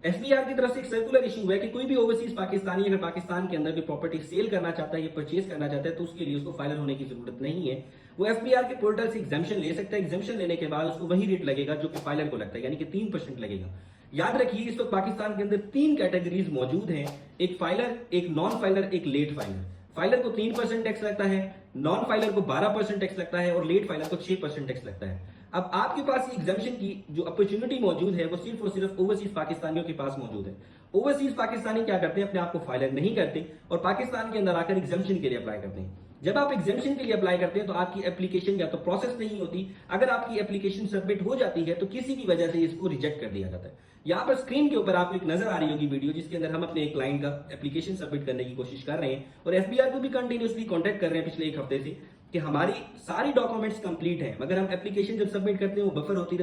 FBR की तरफ से एक सर्कुलर इशू है कि कोई भी ओवरसीज पाकिस्तानी अगर पाकिस्तान के अंदर कोई प्रॉपर्टी सेल करना चाहता है या परचेज करना चाहता है तो उसके लिए उसको फाइलर होने की जरूरत नहीं है। वो एफबीआर के पोर्टल से एग्जाम्शन ले सकता है। एग्जाम्शन लेने के बाद उसको वही रेट लगेगा जो कि फाइलर को लगता है, यानी कि 3% लगेगा। याद रखिए, इस वक्त पाकिस्तान के अंदर 3 कैटेगरीज मौजूद हैं, एक फाइलर, एक नॉन फाइलर, एक लेट फाइलर। फाइलर को 3% टैक्स लगता है, नॉन फाइलर को 12% टैक्स लगता है और लेट फाइलर को 6% टैक्स लगता है। अब आपके पास एग्जाम्शन की जो अपॉर्चुनिटी मौजूद है वो सिर्फ और सिर्फ ओवरसीज पाकिस्तानियों के पास मौजूद है। ओवरसीज पाकिस्तानी क्या करते हैं, अपने आप को फाइलर नहीं करते और पाकिस्तान के अंदर आकर एग्जाम्शन के लिए अप्लाई करते हैं। जब आप एग्जाम्शन के लिए अप्लाई करते हैं तो आपकी एप्लीकेशन या तो प्रोसेस नहीं होती। अगर आपकी एप्लीकेशन सबमिट हो जाती है तो किसी भी वजह से इसको रिजेक्ट कर दिया जाता है। यहाँ पर स्क्रीन के ऊपर आपको एक नजर आ रही होगी वीडियो, जिसके अंदर हम अपने एक क्लाइंट का एप्लीकेशन सबमिट करने की कोशिश कर रहे हैं और एफबीआर को भी कंटिन्यूसली कांटेक्ट कर रहे हैं पिछले एक हफ्ते से कि हमारी सारी डॉक्यूमेंट्स कंप्लीट हैं, मगर हम एप्लीकेशन जब सबमिट करते हैं वो बफर होती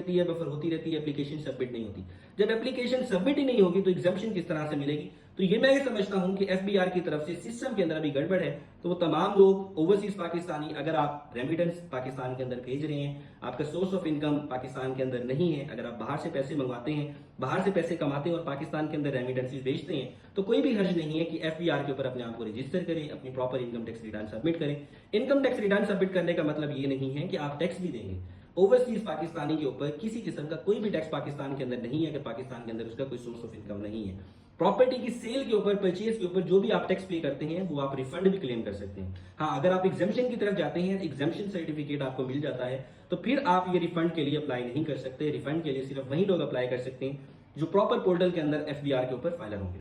रहती है, एप्लीकेशन सबमिट नहीं होती। जब एप्लीकेशन सबमिट ही नहीं होगी तो एग्जाम्शन किस तरह से मिलेगी? तो ये मैं समझता हूं कि एफबीआर की तरफ से सिस्टम के अंदर अभी गड़बड़ है। तो वो तमाम लोग ओवरसीज पाकिस्तानी, अगर आप रेमिटेंस पाकिस्तान के अंदर भेज रहे हैं, आपका सोर्स ऑफ इनकम पाकिस्तान के अंदर नहीं है, अगर आप बाहर से पैसे मंगवाते हैं, बाहर से पैसे कमाते हैं और पाकिस्तान के अंदर रेमिटेंसेज भेजते हैं, तो कोई भी हर्ज नहीं है कि एफबीआर के ऊपर अपने आप को रजिस्टर करें, अपनी proper income tax return submit करें। इनकम टैक्स रिटर्न सबमिट करने का मतलब ये नहीं है कि आप टैक्स भी देंगे। ओवरसीज पाकिस्तानी के ऊपर किसी किस्म का कोई भी टैक्स पाकिस्तान के अंदर नहीं है, अगर पाकिस्तान के अंदर उसका कोई सोर्स ऑफ इनकम नहीं है। प्रॉपर्टी की सेल के ऊपर, परचेज के ऊपर जो भी आप टैक्स पे करते हैं वो आप रिफंड भी क्लेम कर सकते हैं। हाँ, अगर आप एग्जाम्शन की तरफ जाते हैं, एग्जाम्शन सर्टिफिकेट आपको मिल जाता है, तो फिर आप ये रिफंड के लिए अप्लाई नहीं कर सकते। रिफंड के लिए सिर्फ वही लोग अप्लाई कर सकते हैं जो प्रॉपर पोर्टल के अंदर एफबीआर के ऊपर फाइलर होंगे।